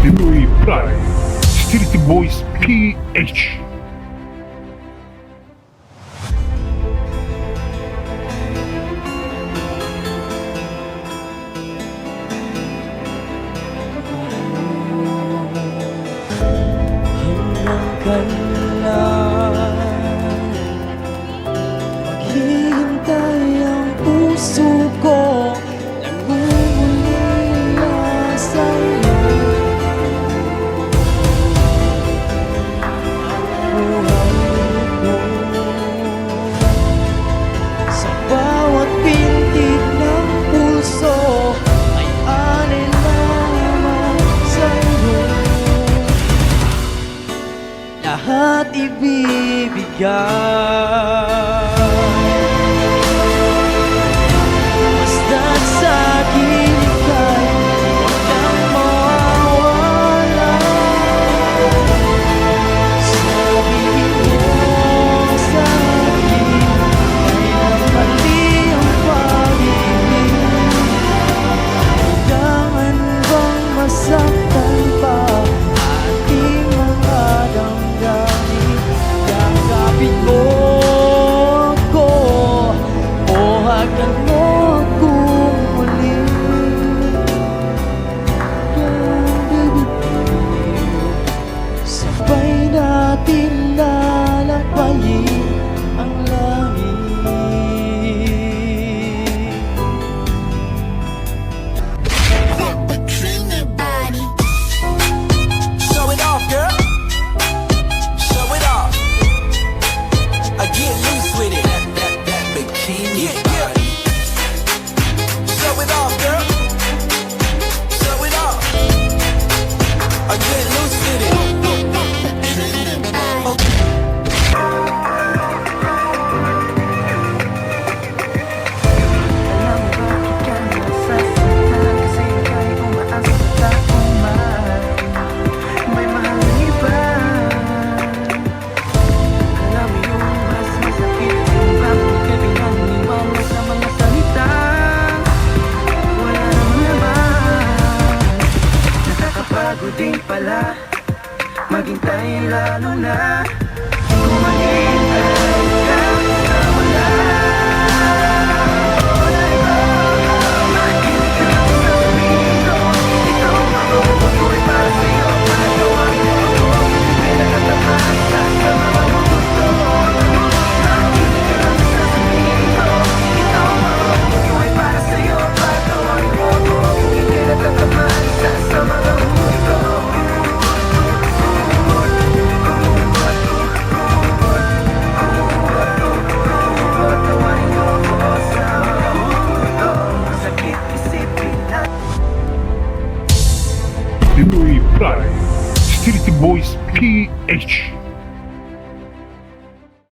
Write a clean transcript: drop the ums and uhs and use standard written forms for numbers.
Pinoy Pride, Street Boys PH. Maghihintay ang puso ko, nangungulila sa'yo. Buhay ko sa bawat pintig ng puso ay alin lamang sa'yo. Lahat ibibigay, basta't sa'kin ika'y huwag kang mawawala. Sabihin mo sa'kin kailan mali ang pag-ibig. Kailangan bang masaktan pa ating mga damdamin? Yakapin mo ako o hagan mo akong muli. Sabay natin lalakbayin ang langit. Show it off, girl. Show it off. I get loose with it. That bikini body. Show it off, girl. Show it off. I get loose with it. Alam mo bakit ka nasasaktan? Kasi ika'y umaasa sa taong mahal. May mahal na iba. Alam mo yung mas masakit yung bakit ka pinaniwala sa mga salita. Wala namang laman. Nakakapagod din pala maghintay, lalo na kung maghintay ka sa wala. Pinoy Pride, Street Boys PH.